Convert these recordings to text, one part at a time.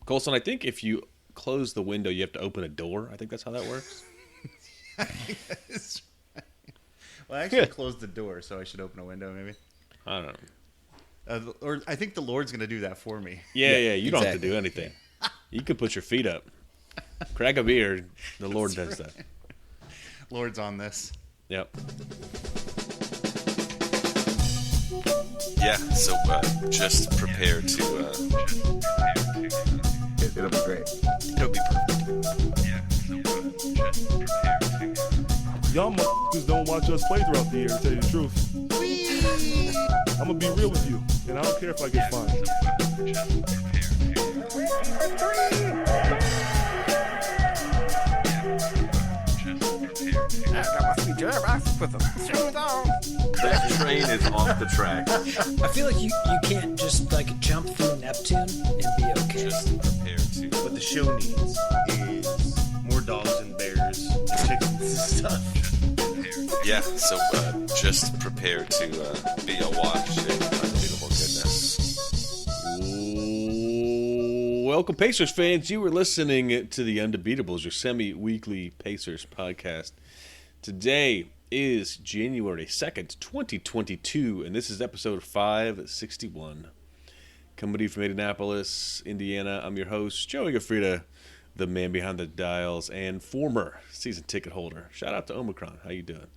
Colson, I think if you close the window, you have to open a door. I think that's how that works. Well, I actually closed the door, so I should open a window, maybe. I don't know. Or I think the Lord's going to do that for me. Yeah, you don't have to do anything. You can put your feet up. Crack a beer. The Lord does that. Lord's on this. Yep. Yeah, so just prepare to... It'll be great. It'll be perfect. Y'all motherfuckers don't watch us play throughout the year, to tell you the truth. I'm gonna be real with you, and I don't care if I get fined. That train is off the track. I feel like you can't just like jump through Neptune and be okay. Just prepare to... What the show needs is more dogs and bears and chickens and stuff. Yeah, so just prepare to be awash in unbelievable goodness. Welcome, Pacers fans. You were listening to the Undebeatables, your semi-weekly Pacers podcast. Today is January 2nd, 2022, and this is episode 561. Coming to you from Indianapolis, Indiana, I'm your host, Joey Gaffrida, the man behind the dials and former season ticket holder. Shout out to Omicron. How you doing?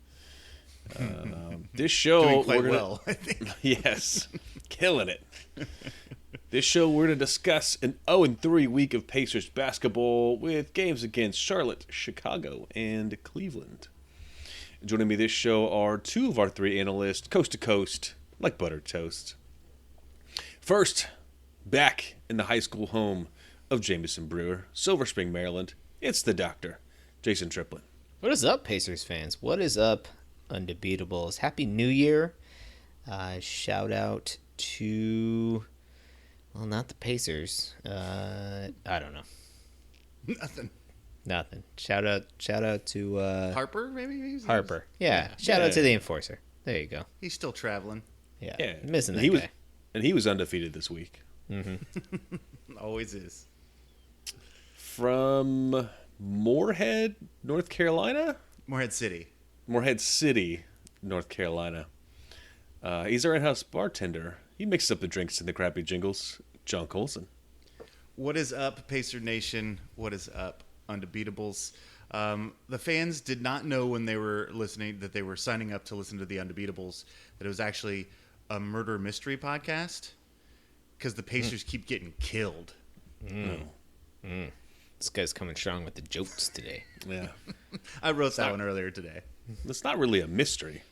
This show... Doing quite well, I think. Yes, killing it. This show, we're going to discuss an 0-3 week of Pacers basketball with games against Charlotte, Chicago, and Cleveland. Joining me this show are two of our three analysts, coast to coast, like buttered toast. First, back in the high school home of Jameson Brewer, Silver Spring, Maryland, it's the doctor, Jason Triplin. What is up, Pacers fans? What is up, Undebeatables? Happy New Year. Shout out to, well, not the Pacers. I don't know. Nothing. Shout out to Harper, maybe? Harper. Yeah. Shout out to the Enforcer. There you go. He's still traveling. Yeah. Missing that guy. And he was undefeated this week. Mm-hmm. Always is. From Moorhead, North Carolina? Moorhead City, North Carolina. He's our in-house bartender. He mixes up the drinks and the crappy jingles. John Colson. What is up, Pacer Nation? What is up, Undebeatables? The fans did not know when they were listening that they were signing up to listen to the Undebeatables that it was actually a murder mystery podcast because the Pacers keep getting killed. This guy's coming strong with the jokes today. Yeah. I wrote that one earlier today. It's not really a mystery.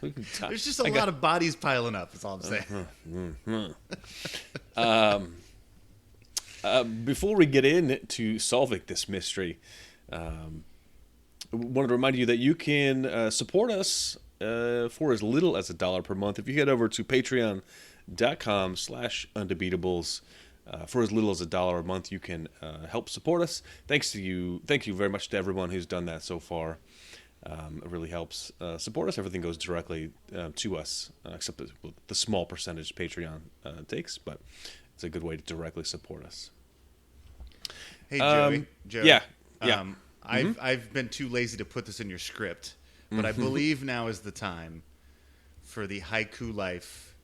There's just a lot of bodies piling up, is all I'm saying. Before we get into solving this mystery, I wanted to remind you that you can support us for as little as $1 per month. If you head over to patreon.com/undebeatables, for as little as $1 a month, you can help support us. Thank you very much to everyone who's done that so far. It really helps support us. Everything goes directly to us, except the small percentage Patreon takes, but it's a good way to directly support us. Hey, Joey. Yeah. I've been too lazy to put this in your script, but I believe now is the time for the Haiku Life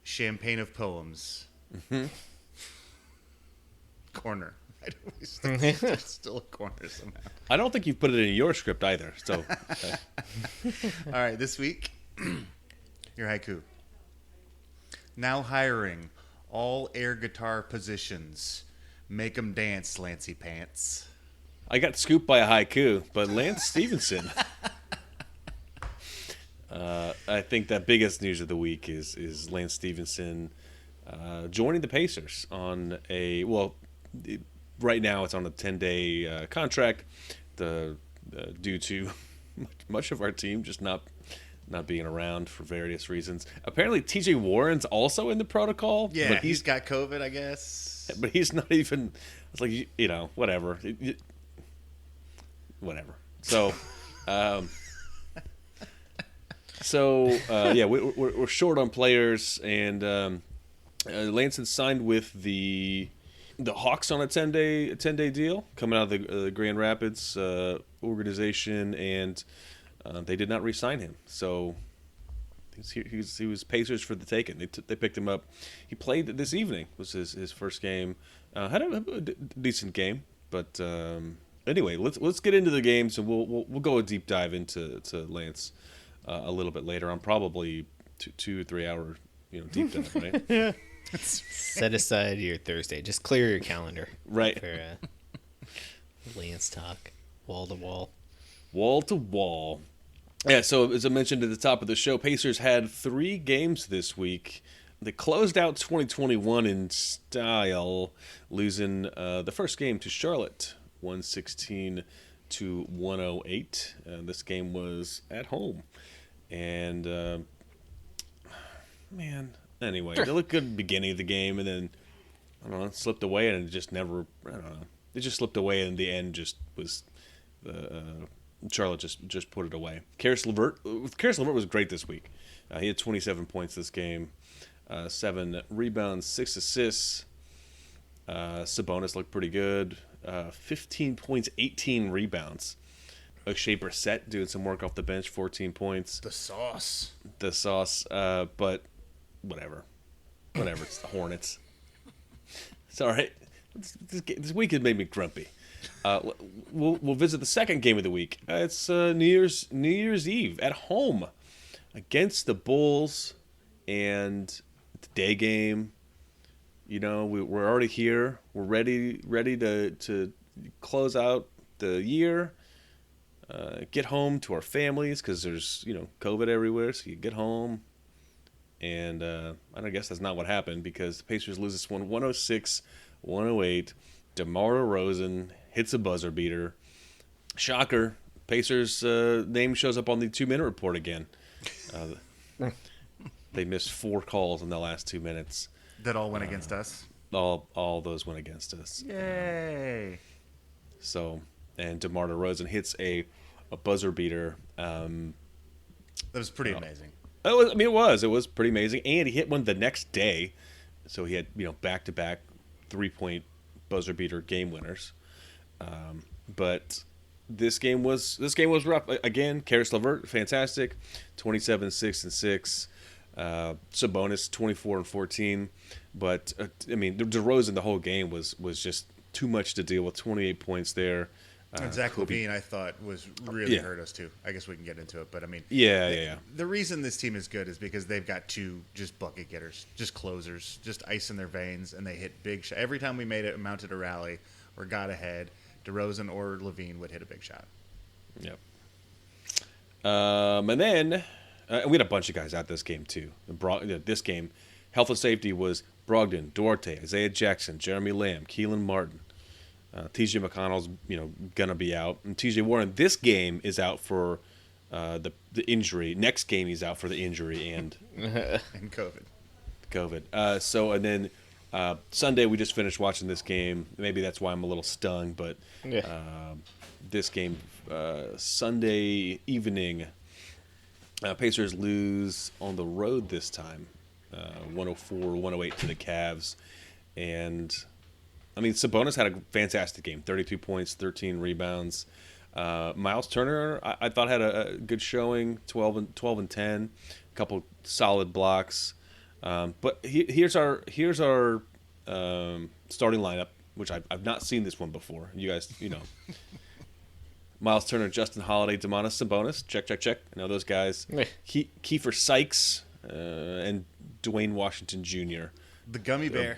Champagne of Poems corner. It's still a corner somehow. I don't think you've put it in your script either. So, all right, this week, your haiku. Now hiring all air guitar positions. Make 'em dance, Lancey Pants. I got scooped by a haiku, but Lance Stephenson. I think that biggest news of the week is Lance Stephenson joining the Pacers on right now it's on a 10-day contract. Due to much of our team just not being around for various reasons. Apparently, T.J. Warren's also in the protocol. Yeah, but he's got COVID, I guess. But he's not even. It's like whatever, whatever. So, we're short on players, and Lance had signed with the Hawks on a 10-day deal coming out of the Grand Rapids organization, and they did not re-sign him. So he was Pacers for the taking. They picked him up. He played this evening. Was his first game. Had a decent game, but anyway, let's get into the games, and we'll go a deep dive into Lance a little bit later on, probably 2 or 3 hour deep dive, right? Set aside your Thursday. Just clear your calendar. Right. For Lance talk. Wall to wall. Wall to wall. Yeah, so as I mentioned at the top of the show, Pacers had 3 games this week. They closed out 2021 in style, losing the first game to Charlotte, 116 to 108. This game was at home. And, anyway, they looked good at the beginning of the game, and then, I don't know, it slipped away, and it just never, I don't know. It just slipped away, and in the end just was, Charlotte just put it away. Karis LeVert was great this week. He had 27 points this game, 7 rebounds, 6 assists. Sabonis looked pretty good, 15 points, 18 rebounds. O'Shea Brissett doing some work off the bench, 14 points. The sauce. But whatever. It's the Hornets. It's all right. This week has made me grumpy. We'll visit the second game of the week. It's New Year's Eve at home against the Bulls, and it's a day game. We're already here. We're ready to close out the year. Get home to our families because there's COVID everywhere. So you get home, and I guess that's not what happened because the Pacers lose this one 106-108. DeMar DeRozan hits a buzzer beater. Shocker. Pacers name shows up on the 2-minute report again. They missed 4 calls in the last 2 minutes. That all went against us. All those went against us. Yay! And DeMar DeRozan hits a buzzer beater. That was pretty amazing. It was pretty amazing, and he hit one the next day. So he had back-to-back 3-point buzzer beater game winners. But this game was rough. Again, Karis LeVert, fantastic, 27, 6 and 6. Sabonis 24 and 14. But DeRozan the whole game was just too much to deal with. 28 points there. And Zach LaVine, I thought, was really hurt us too. I guess we can get into it, but the reason this team is good is because they've got 2 just bucket getters, just closers, just ice in their veins, and they hit big shots. Every time we mounted a rally or got ahead, DeRozan or LaVine would hit a big shot. Yep. And then we had a bunch of guys out this game too. This game, health and safety was Brogdon, Duarte, Isaiah Jackson, Jeremy Lamb, Keelan Martin. T.J. McConnell's, gonna be out, and T.J. Warren this game is out for the injury. Next game he's out for the injury and and COVID. And then Sunday we just finished watching this game. Maybe that's why I'm a little stung, but this game Sunday evening, Pacers lose on the road this time, 104-108 to the Cavs, and. Sabonis had a fantastic game, 32 points, 13 rebounds. Miles Turner, I thought had a good showing, 12 and 10, a couple solid blocks. But here's our starting lineup, which I've not seen this one before. You guys, Miles Turner, Justin Holiday, Domantas Sabonis, check. I know those guys. Kiefer Sykes and Dwayne Washington Jr. The gummy bear.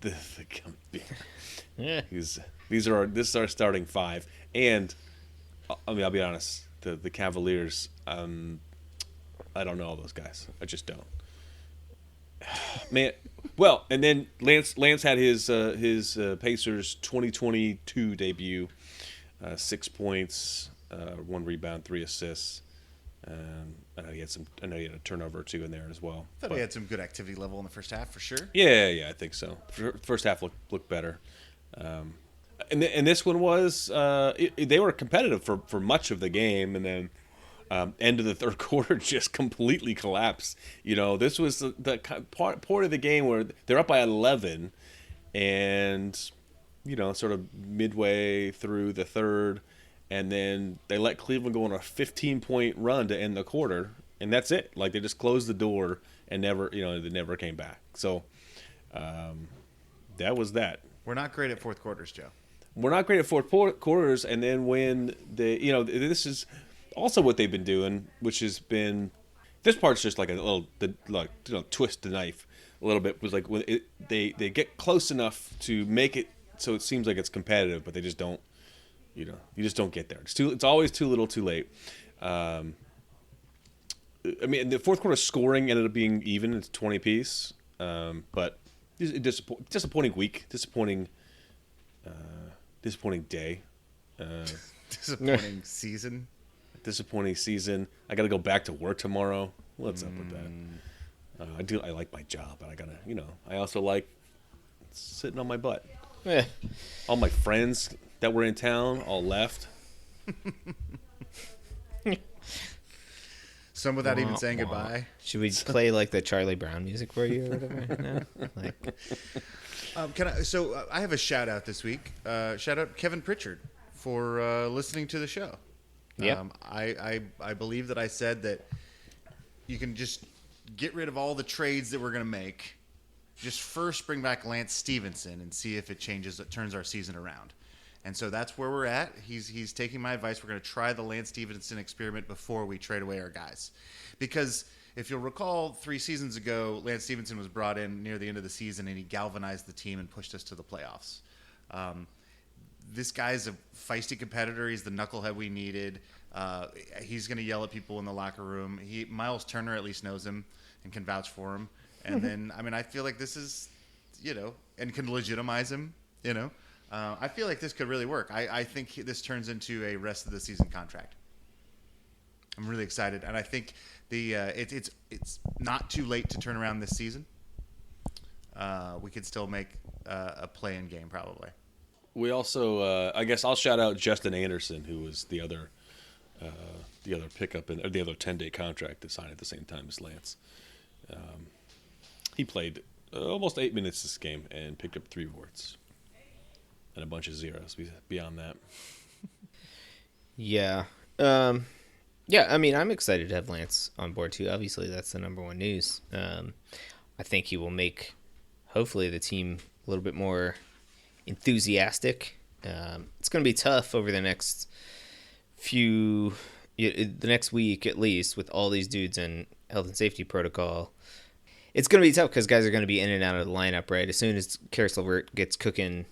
The gummy bear. Yeah. This is our starting 5, and I'll be honest. The Cavaliers. I don't know all those guys. I just don't. Man, well, and then Lance had his Pacers 2022 debut, 6 points, 1 rebound, 3 assists. I know he had a turnover or 2 in there as well. I thought he had some good activity level in the first half for sure. Yeah, I think so. First half looked better. And this one was they were competitive for much of the game, and then End of the third quarter just completely collapsed. This was the part of the game where they're up by 11, and sort of midway through the third, and then they let Cleveland go on a 15-point run to end the quarter, and that's it. Like, they just closed the door and never, they never came back. So that was that. We're not great at fourth quarters, Joe. We're not great at fourth quarters, and then when this is also what they've been doing, which has been, this part's just like a little, twist the knife a little bit. Was like when they get close enough to make it so it seems like it's competitive, but they just don't. You just don't get there. It's always too little, too late. I mean, the fourth quarter scoring ended up being even. It's 20 apiece, but disappointing week, disappointing day, disappointing season. Disappointing season. I got to go back to work tomorrow. What's up with that? I like my job, but I gotta. I also like sitting on my butt. Yeah. All my friends that were in town all left. Some without even saying goodbye. Should we play like the Charlie Brown music for you or whatever? No? Like, I have a shout out this week. Shout out Kevin Pritchard for listening to the show. Yeah. I believe that I said that you can just get rid of all the trades that we're going to make. Just first bring back Lance Stephenson and see if it turns our season around. And so that's where we're at. He's taking my advice. We're going to try the Lance Stephenson experiment before we trade away our guys. Because if you'll recall, 3 seasons ago, Lance Stephenson was brought in near the end of the season, and he galvanized the team and pushed us to the playoffs. This guy's a feisty competitor. He's the knucklehead we needed. He's going to yell at people in the locker room. Miles Turner at least knows him and can vouch for him. And then, I feel like this is, and can legitimize him, I feel like this could really work. I think this turns into a rest of the season contract. I'm really excited. And I think it's not too late to turn around this season. We could still make a play-in game probably. We also, I guess I'll shout out Justin Anderson, who was the other pickup or the other 10-day contract to sign at the same time as Lance. He played almost 8 minutes this game and picked up 3 boards and a bunch of zeros beyond that. Yeah. I'm excited to have Lance on board too. Obviously, that's the number one news. I think he will make, hopefully, the team a little bit more enthusiastic. It's going to be tough over the next the next week at least, with all these dudes in health and safety protocol. It's going to be tough because guys are going to be in and out of the lineup, right? As soon as Karis LeVert gets cooking,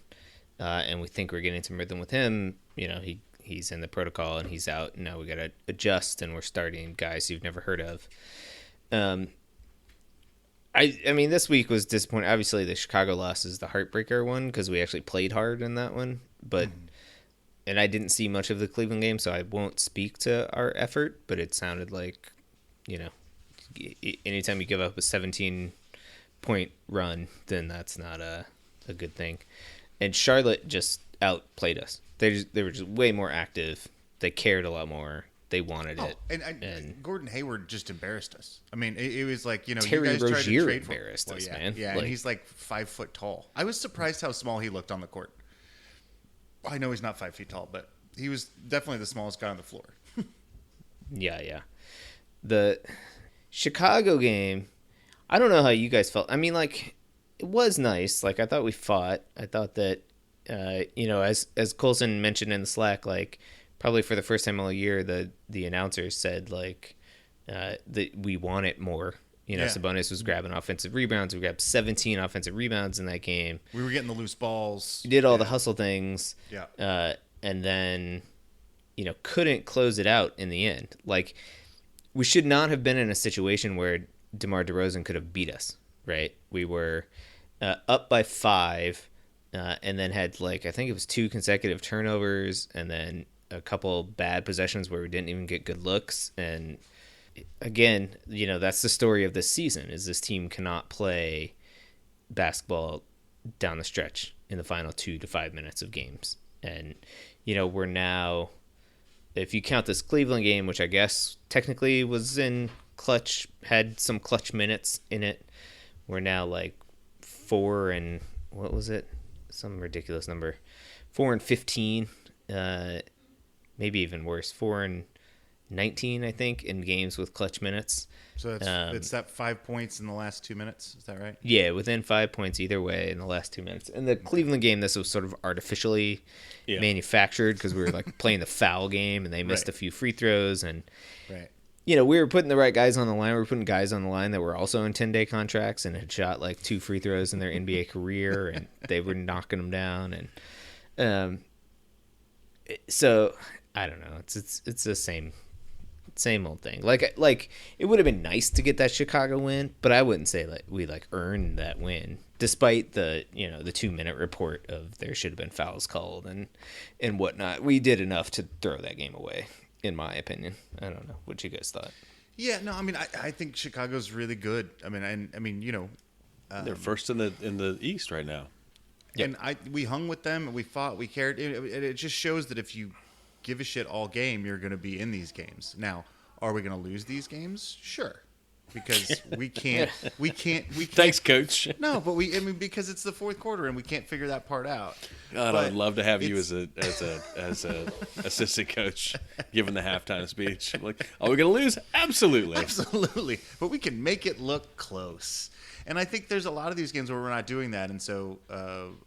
and we think we're getting some rhythm with him, he's in the protocol and he's out. Now we got to adjust, and we're starting guys you've never heard of. This week was disappointing. Obviously, the Chicago loss is the heartbreaker one because we actually played hard in that one. But and I didn't see much of the Cleveland game, so I won't speak to our effort. But it sounded like, anytime you give up a 17-point run, then that's not a good thing. And Charlotte just outplayed us. They were just way more active. They cared a lot more. They wanted it. And Gordon Hayward just embarrassed us. It was like, Terry you guys tried to Rozier trade embarrassed us, yeah, man. Yeah, and he's like 5 foot tall. I was surprised how small he looked on the court. I know he's not 5 feet tall, but he was definitely the smallest guy on the floor. Yeah. The Chicago game, I don't know how you guys felt. It was nice. I thought we fought. I thought that, as Colson mentioned in the Slack, probably for the first time all year, the announcers said that we want it more. Sabonis was grabbing offensive rebounds. We grabbed 17 offensive rebounds in that game. We were getting the loose balls. We did all the hustle things. Yeah. And then, couldn't close it out in the end. We should not have been in a situation where DeMar DeRozan could have beat us, right? We were up by 5, and then had I think it was 2 consecutive turnovers, and then a couple bad possessions where we didn't even get good looks. And again, that's the story of this season, is this team cannot play basketball down the stretch in the final 2 to 5 minutes of games. And, we're now, if you count this Cleveland game, which I guess technically was in clutch, had some clutch minutes in it, we're now like 4 and what was it? Some ridiculous number. 4-15, maybe even worse. 4-19, I think, in games with clutch minutes. So it's that 5 points in the last 2 minutes. Is that right? Yeah, within 5 points either way in the last 2 minutes. In the Cleveland game, this was sort of artificially manufactured because we were like playing the foul game and they missed a few free throws. And, we were putting the right guys on the line. We were putting guys on the line that were also in 10-day contracts and had shot like 2 free throws in their NBA career and they were knocking them down. And so, I don't know. It's the same old thing. Like it would have been nice to get that Chicago win, but I wouldn't say like we like earned that win, despite the the 2-minute report of there should have been fouls called and whatnot. We did enough to throw that game away, in my opinion. I don't know what you guys thought. Yeah, no, I mean I think Chicago's really good. I mean they're first in the East right now. And we hung with them and we fought, we cared. It just shows that if you give a shit all game, you're going to be in these games. Now, are we going to lose these games? Sure, because we can't. Thanks, Coach. No, but because it's the fourth quarter and we can't figure that part out. God, I'd love to have you as a assistant coach, giving the halftime speech. Like, are we going to lose? Absolutely, absolutely. But we can make it look close. And I think there's a lot of these games where we're not doing that, and so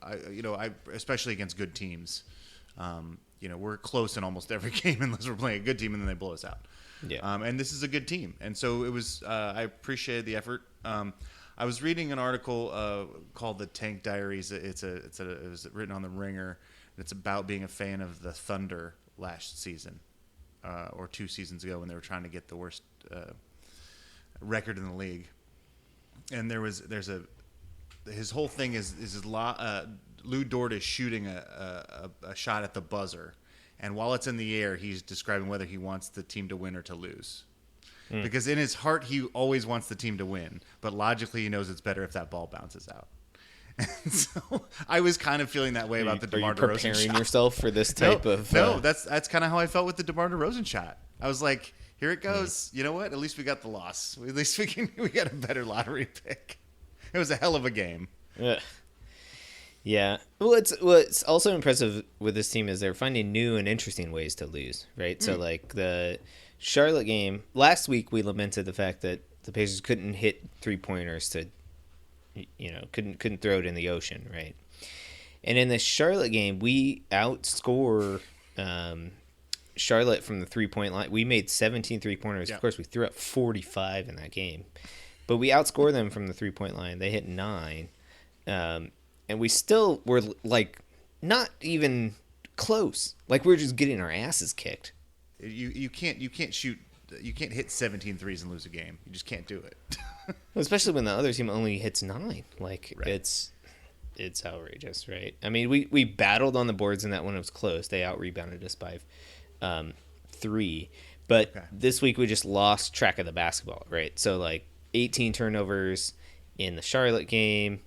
I especially against good teams. We're close in almost every game unless we're playing a good team and then they blow us out. Yeah. And this is a good team. And so it was, I appreciated the effort. I was reading an article called The Tank Diaries. It was written on The Ringer. And it's about being a fan of the Thunder last season or 2 seasons ago when they were trying to get the worst record in the league. And his whole thing is Lou Dort is shooting a shot at the buzzer, and while it's in the air, he's describing whether he wants the team to win or to lose. Because in his heart, he always wants the team to win, but logically, he knows it's better if that ball bounces out. And so I was kind of feeling that way about the DeMar DeRozan shot. Are you preparing yourself for this type of? No, that's kind of how I felt with the DeMar DeRozan shot. I was like, here it goes. You know what? At least we got the loss. At least we got a better lottery pick. It was a hell of a game. Yeah. Well, what's also impressive with this team is they're finding new and interesting ways to lose, right? So, like the Charlotte game last week, we lamented the fact that the Pacers couldn't hit 3-pointers to, couldn't throw it in the ocean, right? And in the Charlotte game, we outscore Charlotte from the 3-point line. We made 17 3-pointers. Yeah. Of course, we threw up 45 in that game, but we outscored them from the 3-point line. They hit 9. And we still were like not even close. Like we were just getting our asses kicked. You can't hit 17 threes and lose a game. You just can't do it. Especially when the other team only hits 9. Like it's outrageous, right? I mean, we battled on the boards in that one. It was close. They out rebounded us by 3. But this week we just lost track of the basketball, right? So like 18 turnovers in the Charlotte game.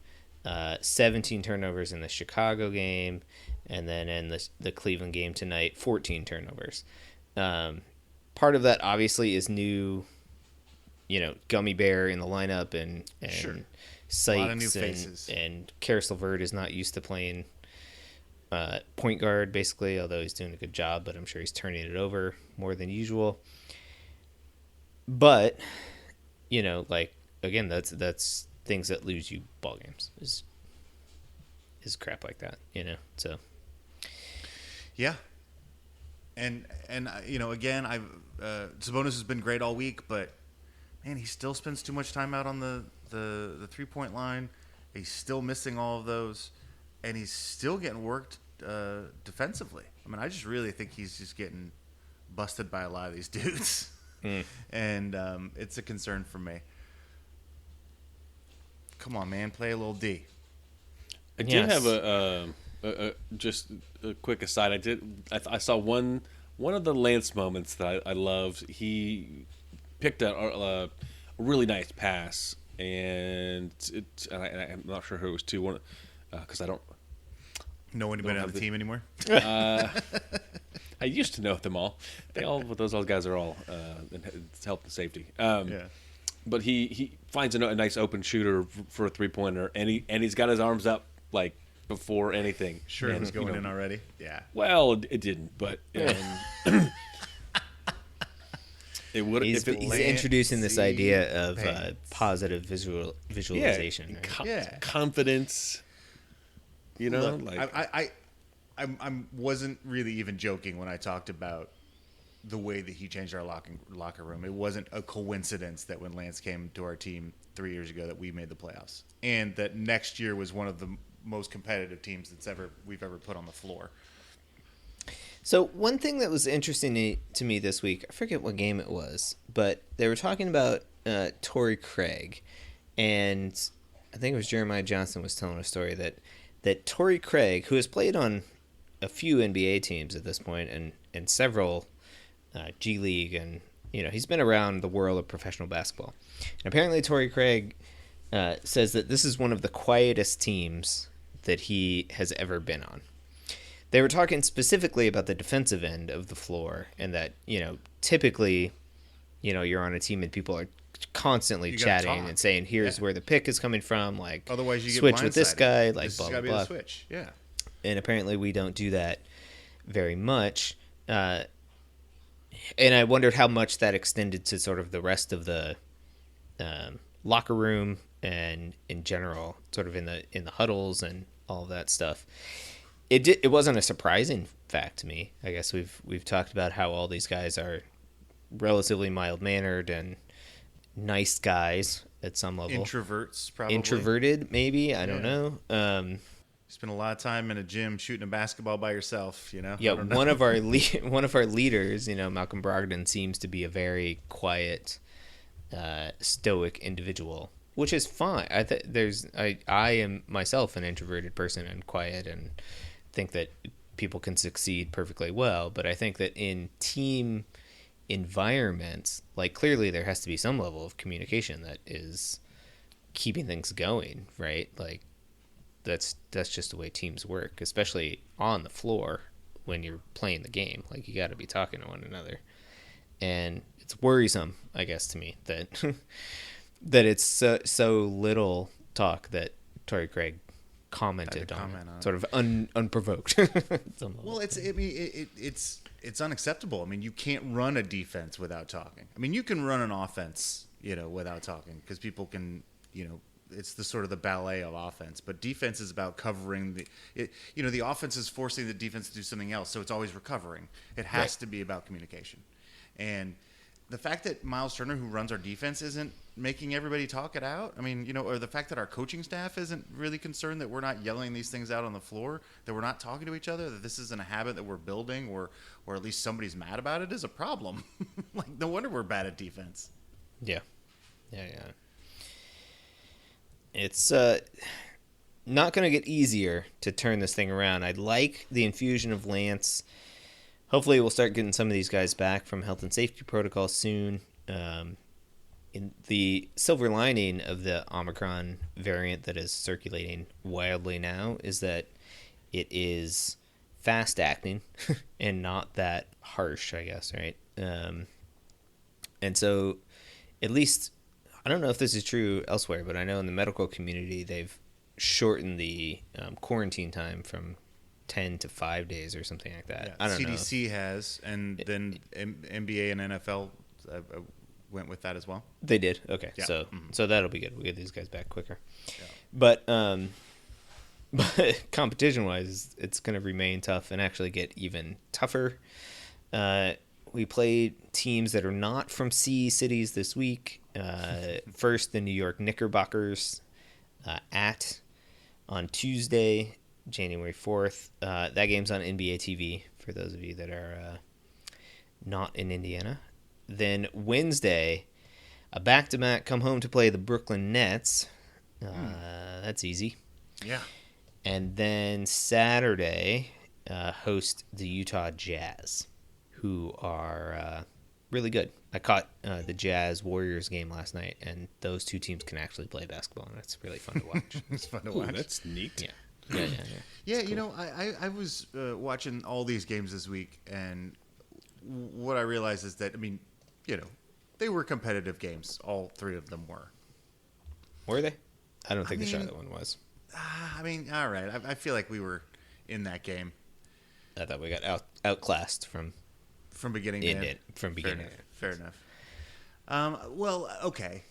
17 turnovers in the Chicago game, and then in the Cleveland game tonight, 14 turnovers. Part of that obviously is new, Gummy Bear in the lineup and Sykes and Karis LeVert is not used to playing point guard basically, although he's doing a good job, but I'm sure he's turning it over more than usual. But, again, that's things that lose you ball games is crap like that, so yeah. And again, Sabonis has been great all week, but man, he still spends too much time out on the 3-point line. He's still missing all of those, and he's still getting worked defensively. I mean, I just really think he's just getting busted by a lot of these dudes, and it's a concern for me. Come on, man, play a little D. I did have a just a quick aside. I saw one of the Lance moments that I loved. He picked a really nice pass, and I'm not sure who it was to. Because I don't know anybody on the team anymore. I I used to know them all. Those guys are all it's health and safety. Yeah. But he finds a nice open shooter for a 3-pointer, and he's got his arms up like before anything. Sure, it was going in already. Yeah. Well, it didn't, but it would. He's introducing this idea of positive visualization. Right? Confidence. You know, Look, like I wasn't really even joking when I talked about the way that he changed our locker room. It wasn't a coincidence that when Lance came to our team 3 years ago that we made the playoffs, and that next year was one of the most competitive teams we've ever put on the floor. So one thing that was interesting to me this week, I forget what game it was, but they were talking about Torrey Craig, and I think it was Jeremiah Johnson was telling a story that Torrey Craig, who has played on a few NBA teams at this point and several G League, and he's been around the world of professional basketball. And apparently Torrey Craig says that this is one of the quietest teams that he has ever been on. They were talking specifically about the defensive end of the floor, and that typically you're on a team and people are constantly chatting and saying, here's where the pick is coming from, like otherwise you get switch with this blindsided. guy, like This blah has blah gotta be blah. the switch. Yeah. And apparently we don't do that very much. And I wondered how much that extended to sort of the rest of the locker room and in general, sort of in the huddles and all of that stuff. It wasn't a surprising fact to me. I guess we've talked about how all these guys are relatively mild-mannered and nice guys at some level. Introverts, probably. Introverted, maybe. I don't know. Spend a lot of time in a gym shooting a basketball by yourself, Yeah, one of our leaders, Malcolm Brogdon, seems to be a very quiet, stoic individual, which is fine. I am myself an introverted person and quiet, and think that people can succeed perfectly well. But I think that in team environments, like clearly there has to be some level of communication that is keeping things going, right? Like that's just the way teams work, especially on the floor when you're playing the game. Like you got to be talking to one another, and it's worrisome, I guess, to me that that it's so little talk that Torrey Craig commented on, sort of unprovoked. Well, it's unacceptable. I mean, you can't run a defense without talking. I mean, you can run an offense, without talking, because people can, it's the sort of the ballet of offense. But defense is about covering the offense is forcing the defense to do something else, so it's always recovering. It has to be about communication. And the fact that Miles Turner, who runs our defense, isn't making everybody talk it out, I mean, or the fact that our coaching staff isn't really concerned that we're not yelling these things out on the floor, that we're not talking to each other, that this isn't a habit that we're building, or at least somebody's mad about it, is a problem. Like, no wonder we're bad at defense. Yeah. It's not going to get easier to turn this thing around. I'd like the infusion of Lance. Hopefully we'll start getting some of these guys back from health and safety protocol soon. In the silver lining of the Omicron variant that is circulating wildly now is that it is fast acting and not that harsh, I guess, right? And so at least, I don't know if this is true elsewhere, but I know in the medical community they've shortened the quarantine time from 10 to 5 days or something like that. Yeah, I don't know. CDC has, and then NBA and NFL went with that as well. They did. Okay. Yeah. So that'll be good. We'll get these guys back quicker. Yeah. But competition wise, it's going to remain tough and actually get even tougher. We played teams that are not from C cities this week. First, the New York Knickerbockers on Tuesday, January 4th. That game's on NBA TV for those of you that are not in Indiana. Then Wednesday, a back-to-back come home to play the Brooklyn Nets. That's easy. Yeah. And then Saturday, host the Utah Jazz, who are really good. I caught the Jazz-Warriors game last night, and those two teams can actually play basketball, and it's really fun to watch. It's fun to watch. That's neat. Yeah. Yeah. Yeah, you know, I was watching all these games this week, and what I realized is that, I mean, you know, they were competitive games. All three of them were. Were they? I don't think the mean, Charlotte one was. I mean, all right. I feel like we were in that game I thought we got outclassed from beginning to end. From beginning. Fair enough. Well, okay.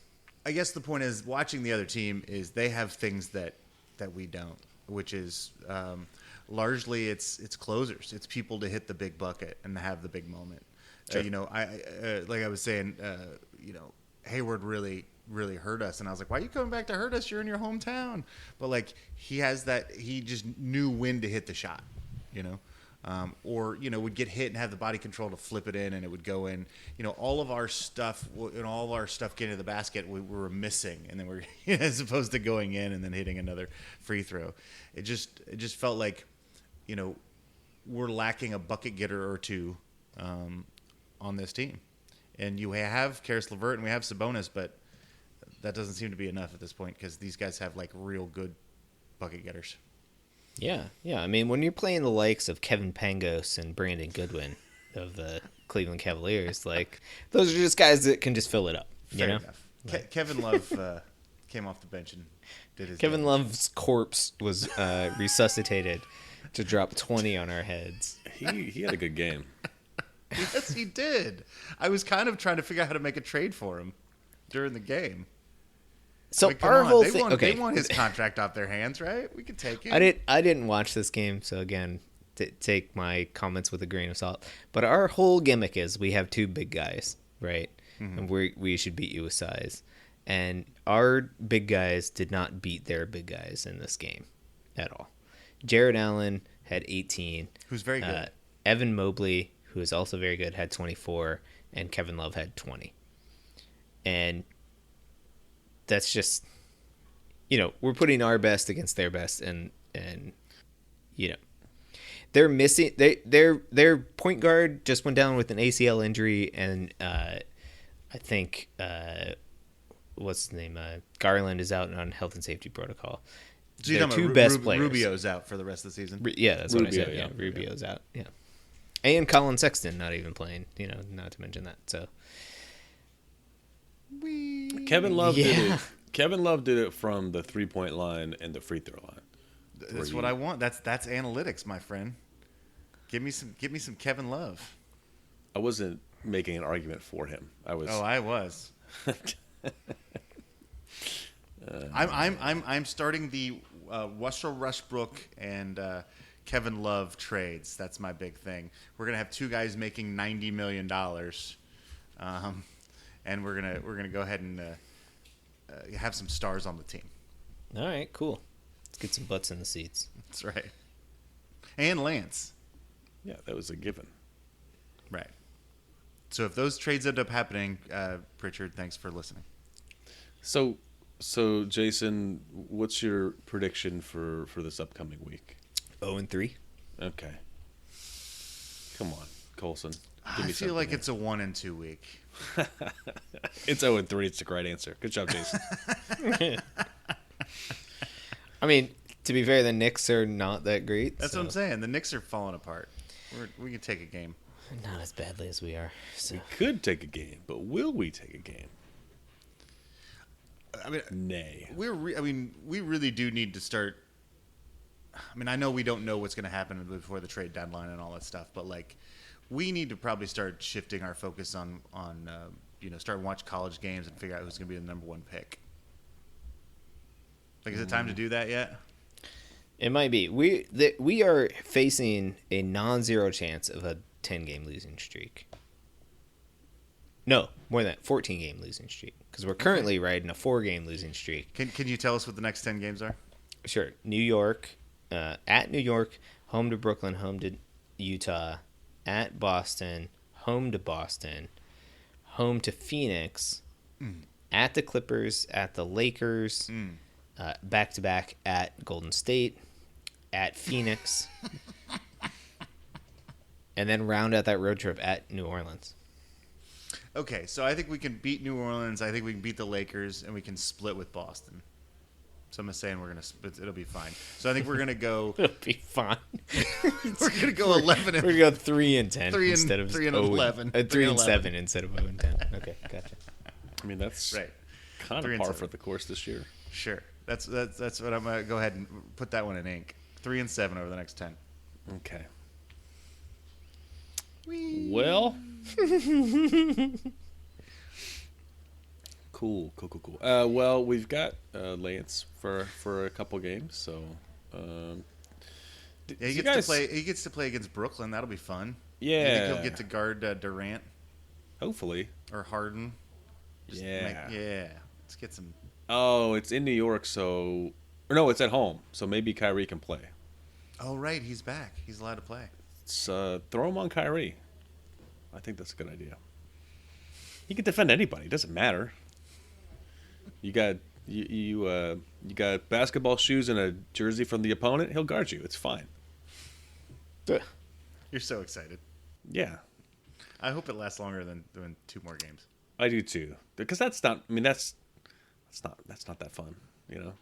I guess the point is, watching the other team is they have things that we don't, which is largely it's closers. It's people to hit the big bucket and to have the big moment. Sure. You know, I like I was saying, you know, Hayward really hurt us, and I was like, why are you coming back to hurt us? You're in your hometown. But like he has that, he just knew when to hit the shot, you know. Or, you know, would get hit and have the body control to flip it in, and it would go in. You know, all of our stuff getting to the basket, we were missing, and then we're as opposed to going in and then hitting another free throw. It just felt like, you know, we're lacking a bucket getter or two on this team. And you have Karis LeVert and we have Sabonis, but that doesn't seem to be enough at this point because these guys have like real good bucket getters. Yeah. I mean, when you're playing the likes of Kevin Pangos and Brandon Goodwin of the Cleveland Cavaliers, like those are just guys that can just fill it up. Fair you know? enough. Kevin Love came off the bench and did his Kevin damage. Love's corpse was resuscitated to drop 20 on our heads. He had a good game. Yes, he did. I was kind of trying to figure out how to make a trade for him during the game. So Like, come our on, whole they thing. want, Okay, they want his contract off their hands, right? We could take it. I didn't watch this game, so again, take my comments with a grain of salt. But our whole gimmick is we have two big guys, right? Mm-hmm. And we should beat you with size. And our big guys did not beat their big guys in this game at all. Jared Allen had 18. Who's very good. Evan Mobley, who is also very good, had 24, and Kevin Love had 20. And that's just, you know, we're putting our best against their best, and you know, they're missing. Their point guard just went down with an ACL injury, and I think what's his name? Garland is out on health and safety protocol. So you're Their talking two about best players. Rubio's out for the rest of the season. Yeah, that's what I Rubio, said. Yeah, yeah. Rubio's out. Yeah, and Colin Sexton not even playing. You know, not to mention that. So Kevin Love Yeah. did it. Kevin Love did it from the 3-point line and the free throw line. That's what I want. That's analytics, my friend. Give me some Kevin Love. I wasn't making an argument for him. I was. Oh, I was. I'm starting the Russell Westbrook and Kevin Love trades. That's my big thing. We're gonna have two guys making $90 million, and we're gonna go ahead and have some stars on the team. all right, cool. Let's get some butts in the seats. That's right. And Lance. Yeah, that was a given. Right. So if those trades end up happening, Pritchard, thanks for listening. So Jason, what's your prediction for this upcoming week? 0-3. Okay. Come on, Colson. I feel like it's a 1-2 week. It's 0-3. It's the right answer. Good job, Jason. I mean, to be fair, the Knicks are not that great. That's what I'm saying. The Knicks are falling apart. We can take a game. Not as badly as we are. So. We could take a game, but will we take a game? I mean, Nay. we really do need to start. I mean, I know we don't know what's going to happen before the trade deadline and all that stuff, but like, we need to probably start shifting our focus on start watch college games and figure out who's going to be the number one pick. Like, is it time to do that yet? It might be. We are facing a non-zero chance of a 10-game losing streak. No, more than that, 14-game losing streak. Because we're currently riding a 4-game losing streak. Can you tell us what the next 10 games are? Sure. New York, at New York, home to Brooklyn, home to Utah, at Boston, home to Boston, home to Phoenix, at the Clippers, at the Lakers, back-to-back at Golden State, at Phoenix, and then round out that road trip at New Orleans. Okay, so I think we can beat New Orleans. I think we can beat the Lakers, and we can split with Boston. So I'm saying it'll be fine. So I think we're gonna go. It'll be fine. We're gonna go 11. We're gonna go 3-10 3 and- instead of 3 and 0 11. 3 and 7 instead of 0 and 10. Okay, gotcha. I mean, that's Right. kind 3 of and par 7. for the course this year. Sure. That's what I'm gonna go ahead and put that one in ink. 3 and 7 over the next 10. Okay. Well. Cool. Well, we've got Lance for a couple games, so. Yeah, he gets to play. He gets to play against Brooklyn. That'll be fun. Yeah. You think he'll get to guard Durant Hopefully. or Harden? Yeah. Let's get some. Oh, it's in New York, so. Or no, it's at home, so maybe Kyrie can play. Oh, right. He's back. He's allowed to play. Throw him on Kyrie. I think that's a good idea. He can defend anybody. It doesn't matter. You got you got basketball shoes and a jersey from the opponent. He'll guard you. It's fine. You're so excited. Yeah, I hope it lasts longer than 2 more games. I do too. Because that's not. I mean, that's not that fun. You know.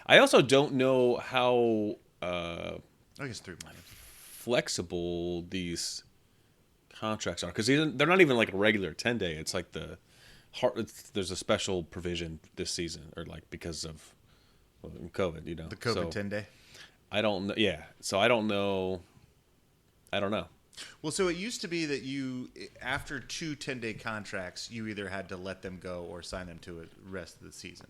I also don't know how I guess 3 more games. flexible these contracts are, because they're not even like a regular 10-day. It's like there's a special provision this season, or like because of COVID, you know. The COVID 10-day. I don't know. Yeah, so I don't know. Well, so it used to be that you, after 2 10-day contracts, you either had to let them go or sign them to a rest of the season.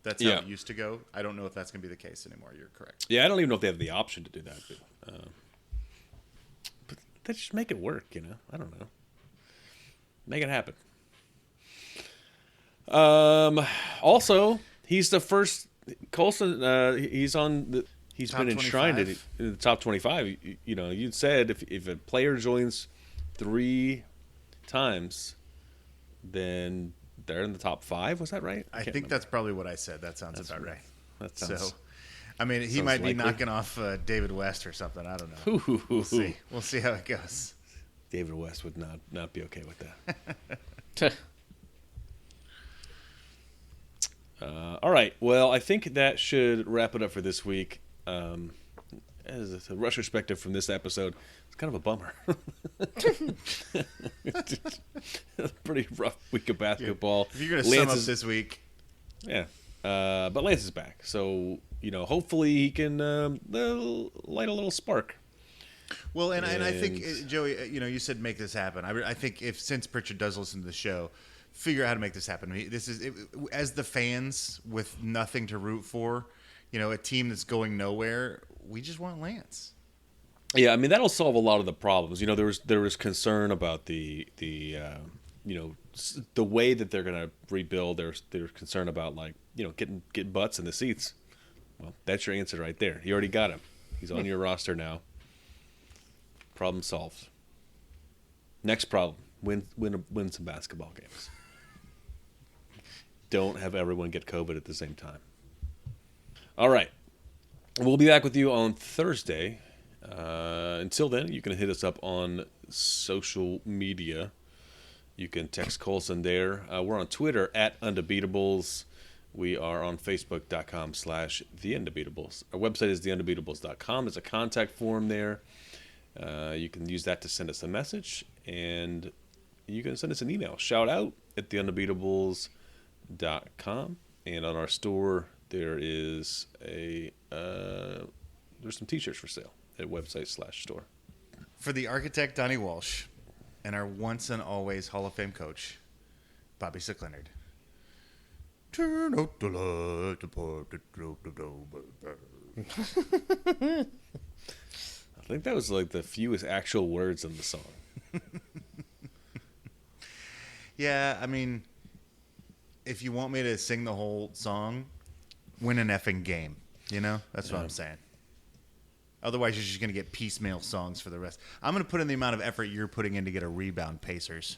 That's how it used to go. I don't know if that's going to be the case anymore. You're correct. Yeah, I don't even know if they have the option to do that. But they just make it work, you know. I don't know. Make it happen. Also, he's the first. Colson. He's on the. He's Top been enshrined 25? in the top 25. You know, you'd said if a player joins 3 times, then they're in the top 5. Was that right? I think can't remember. that's probably what I said. That sounds about right. That sounds. So, I mean, he sounds might be likely. knocking off David West or something. I don't know. We'll see. We'll see how it goes. David West would not be okay with that. All right. Well, I think that should wrap it up for this week. As a retrospective from this episode, it's kind of a bummer. Pretty rough week of basketball. If you're going to sum up this week. Yeah. But Lance is back. So, you know, hopefully he can light a little spark. Well, and I think, Joey, you know, you said make this happen. I think since Pritchard does listen to the show, figure out how to make this happen. This is as the fans with nothing to root for, you know, a team that's going nowhere. We just want Lance. Yeah, I mean that'll solve a lot of the problems. You know, there was concern about the you know, the way that they're going to rebuild. There's concern about, like, you know, getting butts in the seats. Well, that's your answer right there. You already got him. He's on your roster now. Problem solved. Next problem: win some basketball games. Don't have everyone get COVID at the same time. All right. We'll be back with you on Thursday. Until then, you can hit us up on social media. You can text Colson there. We're on Twitter at Undebeatables. We are on Facebook.com/The Undebeatables. Our website is theundebeatables.com. There's a contact form there. You can use that to send us a message, and you can send us an email. Shout out at theundebeatables.com. And on our store, there's some t-shirts for sale at website/store. For the architect, Donnie Walsh, and our once and always Hall of Fame coach, Bobby Sickleonard. Turn out the light, I think that was like the fewest actual words in the song. Yeah, I mean, if you want me to sing the whole song, win an effing game. You know? That's what I'm saying. Otherwise, you're just going to get piecemeal songs for the rest. I'm going to put in the amount of effort you're putting in to get a rebound, Pacers.